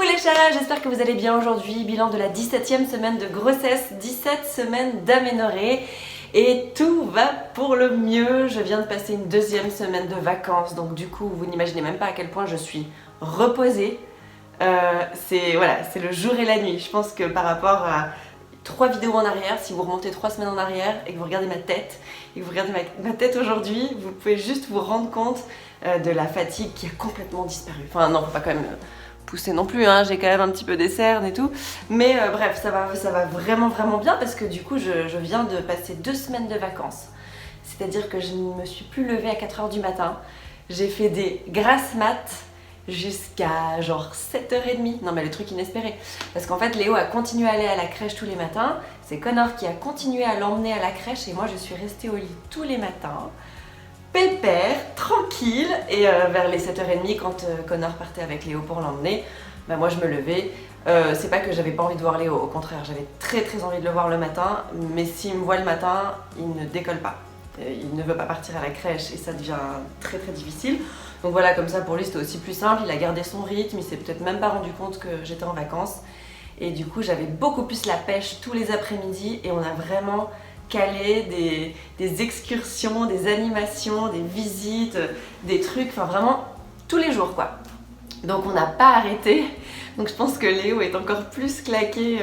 Coucou les chats, j'espère que vous allez bien aujourd'hui. Bilan de la 17e semaine de grossesse, 17 semaines d'aménorrhée et tout va pour le mieux. Je viens de passer une deuxième semaine de vacances, donc du coup vous n'imaginez même pas à quel point je suis reposée. C'est le jour et la nuit. Je pense que par rapport à 3 vidéos en arrière, si vous remontez 3 semaines en arrière et que vous regardez ma tête, et que vous regardez ma tête aujourd'hui, vous pouvez juste vous rendre compte de la fatigue qui a complètement disparu. Enfin non, faut pas quand même pousser non plus, hein. J'ai quand même un petit peu des cernes et tout. Mais bref, ça va vraiment bien parce que du coup je viens de passer 2 semaines de vacances. C'est-à-dire que je ne me suis plus levée à 4 h du matin. J'ai fait des grasses mat jusqu'à genre 7 h 30. Non mais le truc inespéré. Parce qu'en fait Léo a continué à aller à la crèche tous les matins. C'est Connor qui a continué à l'emmener à la crèche et moi je suis restée au lit tous les matins. Pépère, tranquille, et vers les 7 h 30 quand Connor partait avec Léo pour l'emmener, bah moi je me levais. C'est pas que j'avais pas envie de voir Léo, au contraire j'avais très envie de le voir le matin, mais s'il me voit le matin, il ne décolle pas. Il ne veut pas partir à la crèche et ça devient très difficile. Donc voilà, comme ça pour lui c'était aussi plus simple, il a gardé son rythme, il s'est peut-être même pas rendu compte que j'étais en vacances. Et du coup j'avais beaucoup plus la pêche tous les après-midi et on a vraiment calé des excursions, des animations, des visites, des trucs, enfin vraiment tous les jours quoi. Donc on n'a pas arrêté, donc je pense que Léo est encore plus claqué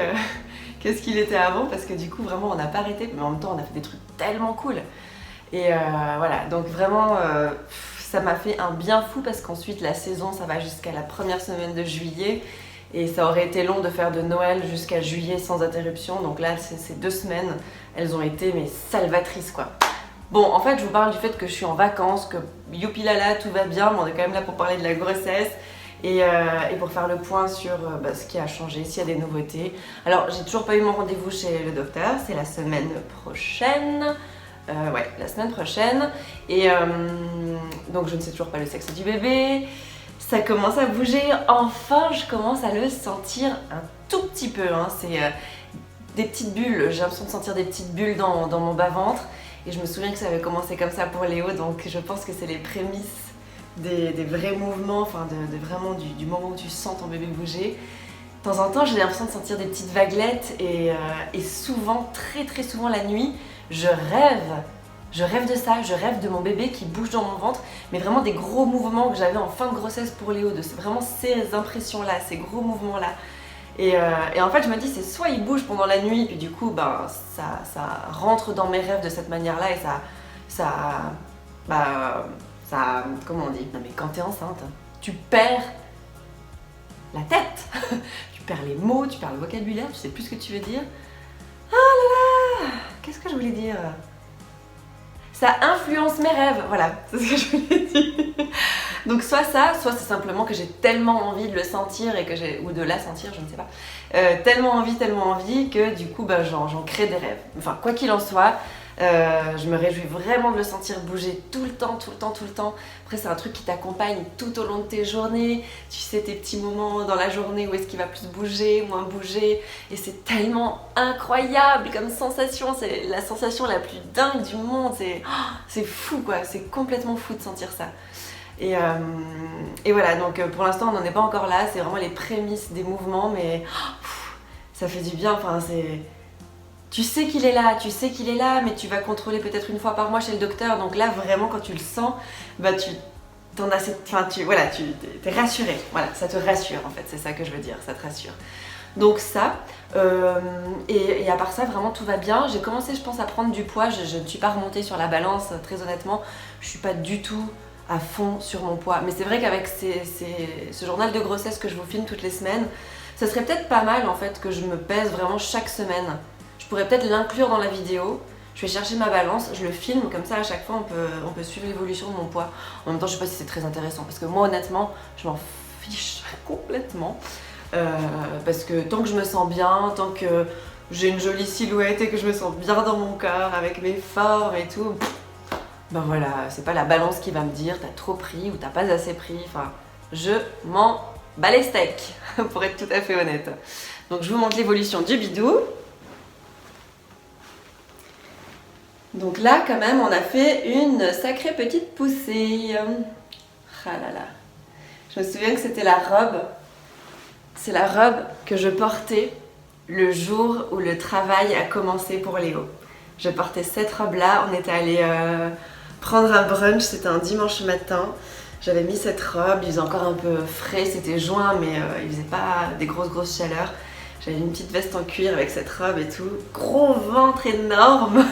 que ce qu'il était avant parce que du coup vraiment on n'a pas arrêté, mais en même temps on a fait des trucs tellement cool. Et voilà, donc vraiment ça m'a fait un bien fou parce qu'ensuite la saison ça va jusqu'à la première semaine de juillet. Et ça aurait été long de faire de Noël jusqu'à juillet sans interruption. Donc là, ces 2 semaines, elles ont été mais salvatrices quoi. Bon, en fait, je vous parle du fait que je suis en vacances, que youpi lala, tout va bien, mais on est quand même là pour parler de la grossesse et pour faire le point sur ce qui a changé, s'il y a des nouveautés. Alors, j'ai toujours pas eu mon rendez-vous chez le docteur, c'est la semaine prochaine. Ouais, la semaine prochaine. Et donc, je ne sais toujours pas le sexe du bébé. Ça commence à bouger, enfin je commence à le sentir un tout petit peu, hein. C'est des petites bulles, j'ai l'impression de sentir des petites bulles dans mon bas-ventre et je me souviens que ça avait commencé comme ça pour Léo, donc je pense que c'est les prémices des vrais mouvements, enfin vraiment du moment où tu sens ton bébé bouger. De temps en temps j'ai l'impression de sentir des petites vaguelettes et souvent, très souvent la nuit, je rêve de ça, je rêve de mon bébé qui bouge dans mon ventre, mais vraiment des gros mouvements que j'avais en fin de grossesse pour Léo, vraiment ces impressions-là, ces gros mouvements-là. Et en fait, je me dis, c'est soit il bouge pendant la nuit, puis du coup, ça rentre dans mes rêves de cette manière-là, et comment on dit? Non mais quand t'es enceinte, tu perds la tête, tu perds les mots, tu perds le vocabulaire, tu sais plus ce que tu veux dire. Ah là là, qu'est-ce que je voulais dire? Ça influence mes rêves, voilà, c'est ce que je voulais dire. Donc soit ça, soit c'est simplement que j'ai tellement envie de le sentir et ou de la sentir, je ne sais pas. Tellement envie que du coup j'en crée des rêves. Enfin quoi qu'il en soit, je me réjouis vraiment de le sentir bouger tout le temps. Après c'est un truc qui t'accompagne tout au long de tes journées. Tu sais tes petits moments dans la journée où est-ce qu'il va plus bouger, moins bouger. Et c'est tellement incroyable comme sensation. C'est la sensation la plus dingue du monde. C'est fou quoi, c'est complètement fou de sentir ça. Et voilà, donc pour l'instant on n'en est pas encore là. C'est vraiment les prémices des mouvements, mais ça fait du bien. Enfin tu sais qu'il est là, mais tu vas contrôler peut-être une fois par mois chez le docteur. Donc là, vraiment, quand tu le sens, t'es rassuré. Voilà, ça te rassure en fait, c'est ça que je veux dire, ça te rassure. Donc ça, et à part ça, vraiment tout va bien. J'ai commencé, je pense, à prendre du poids. Je ne suis pas remontée sur la balance, très honnêtement. Je suis pas du tout à fond sur mon poids. Mais c'est vrai qu'avec ce journal de grossesse que je vous filme toutes les semaines, ça serait peut-être pas mal en fait que je me pèse vraiment chaque semaine. Je pourrais peut-être l'inclure dans la vidéo. Je vais chercher ma balance, je le filme, comme ça à chaque fois on peut suivre l'évolution de mon poids. En même temps, je sais pas si c'est très intéressant parce que moi honnêtement, je m'en fiche complètement. Parce que tant que je me sens bien, tant que j'ai une jolie silhouette et que je me sens bien dans mon corps avec mes formes et tout, ben voilà, c'est pas la balance qui va me dire t'as trop pris ou t'as pas assez pris. Enfin, je m'en bats les steaks pour être tout à fait honnête. Donc je vous montre l'évolution du bidou. Donc là, quand même, on a fait une sacrée petite poussée. Ah là là. Je me souviens que c'était la robe C'est la robe que je portais le jour où le travail a commencé pour Léo. Je portais cette robe-là, on était allé prendre un brunch, c'était un dimanche matin. J'avais mis cette robe, il faisait encore un peu frais, c'était juin mais il faisait pas des grosses chaleurs. J'avais une petite veste en cuir avec cette robe et tout, gros ventre énorme.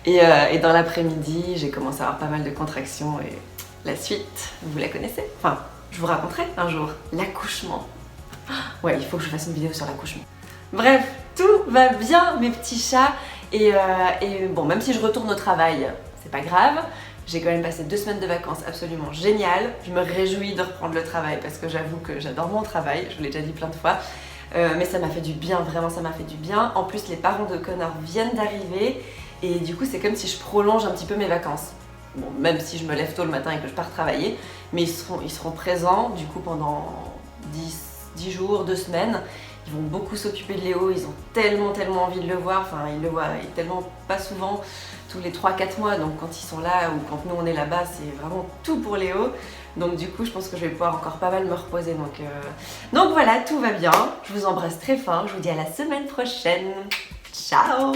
Et dans l'après-midi, j'ai commencé à avoir pas mal de contractions et la suite, vous la connaissez. Enfin, je vous raconterai un jour l'accouchement. Ouais, il faut que je fasse une vidéo sur l'accouchement. Bref, tout va bien mes petits chats et bon, même si je retourne au travail, c'est pas grave. J'ai quand même passé 2 semaines de vacances absolument géniales. Je me réjouis de reprendre le travail parce que j'avoue que j'adore mon travail, je vous l'ai déjà dit plein de fois. Mais ça m'a fait du bien, vraiment ça m'a fait du bien. En plus les parents de Connor viennent d'arriver et du coup c'est comme si je prolonge un petit peu mes vacances. Bon, même si je me lève tôt le matin et que je pars travailler, mais ils seront présents du coup pendant 10 jours, 2 semaines. Ils vont beaucoup s'occuper de Léo, ils ont tellement envie de le voir, enfin ils le voient tellement pas souvent, tous les 3-4 mois, donc quand ils sont là ou quand nous on est là-bas, c'est vraiment tout pour Léo. Donc du coup je pense que je vais pouvoir encore pas mal me reposer, donc voilà, tout va bien, je vous embrasse très fort, je vous dis à la semaine prochaine, ciao.